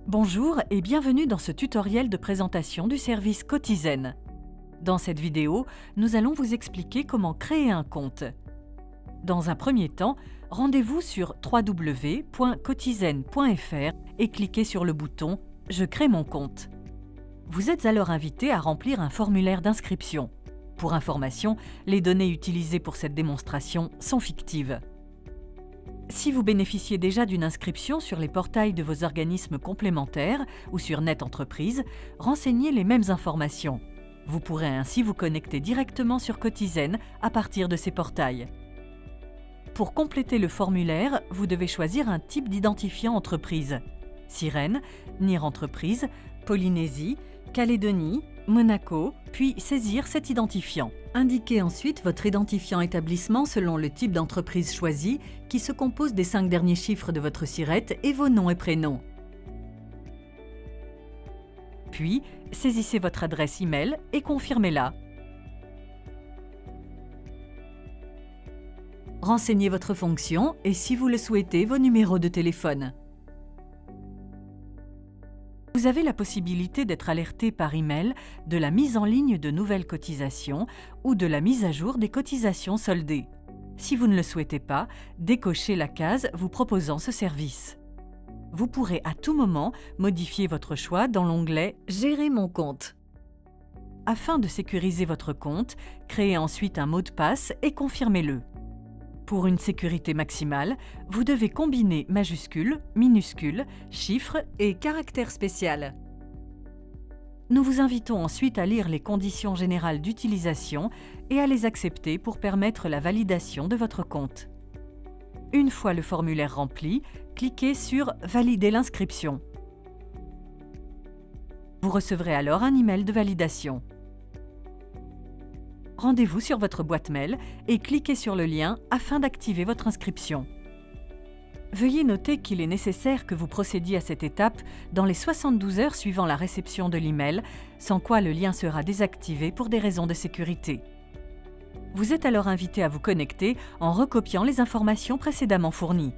Bonjour et bienvenue dans ce tutoriel de présentation du service Cotizen. Dans cette vidéo, nous allons vous expliquer comment créer un compte. Dans un premier temps, rendez-vous sur www.cotizen.fr et cliquez sur le bouton « Je crée mon compte ». Vous êtes alors invité à remplir un formulaire d'inscription. Pour information, les données utilisées pour cette démonstration sont fictives. Si vous bénéficiez déjà d'une inscription sur les portails de vos organismes complémentaires ou sur Net Entreprise, renseignez les mêmes informations. Vous pourrez ainsi vous connecter directement sur Cotizen à partir de ces portails. Pour compléter le formulaire, vous devez choisir un type d'identifiant entreprise. Sirène, NIR Entreprise, Polynésie, Calédonie, Monaco, puis saisir cet identifiant. Indiquez ensuite votre identifiant établissement selon le type d'entreprise choisi, qui se compose des 5 derniers chiffres de votre SIRET et vos noms et prénoms. Puis, saisissez votre adresse email et confirmez-la. Renseignez votre fonction et, si vous le souhaitez, vos numéros de téléphone. Vous avez la possibilité d'être alerté par email de la mise en ligne de nouvelles cotisations ou de la mise à jour des cotisations soldées. Si vous ne le souhaitez pas, décochez la case vous proposant ce service. Vous pourrez à tout moment modifier votre choix dans l'onglet « Gérer mon compte ». Afin de sécuriser votre compte, créez ensuite un mot de passe et confirmez-le. Pour une sécurité maximale, vous devez combiner majuscules, minuscules, chiffres et caractères spécial. Nous vous invitons ensuite à lire les conditions générales d'utilisation et à les accepter pour permettre la validation de votre compte. Une fois le formulaire rempli, cliquez sur « Valider l'inscription ». Vous recevrez alors un email de validation. Rendez-vous sur votre boîte mail et cliquez sur le lien afin d'activer votre inscription. Veuillez noter qu'il est nécessaire que vous procédiez à cette étape dans les 72 heures suivant la réception de l'email, sans quoi le lien sera désactivé pour des raisons de sécurité. Vous êtes alors invité à vous connecter en recopiant les informations précédemment fournies.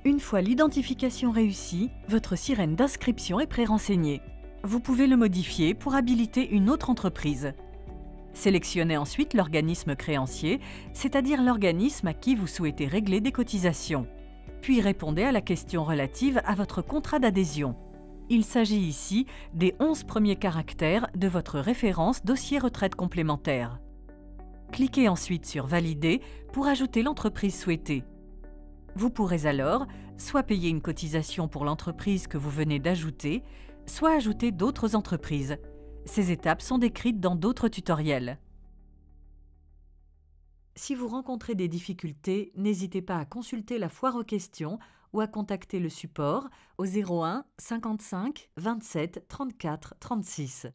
Une fois l'identification réussie, votre sirène d'inscription est pré-renseignée. Vous pouvez le modifier pour habiliter une autre entreprise. Sélectionnez ensuite l'organisme créancier, c'est-à-dire l'organisme à qui vous souhaitez régler des cotisations. Puis répondez à la question relative à votre contrat d'adhésion. Il s'agit ici des 11 premiers caractères de votre référence dossier retraite complémentaire. Cliquez ensuite sur « Valider » pour ajouter l'entreprise souhaitée. Vous pourrez alors soit payer une cotisation pour l'entreprise que vous venez d'ajouter, soit ajouter d'autres entreprises. Ces étapes sont décrites dans d'autres tutoriels. Si vous rencontrez des difficultés, n'hésitez pas à consulter la foire aux questions ou à contacter le support au 01 55 27 34 36.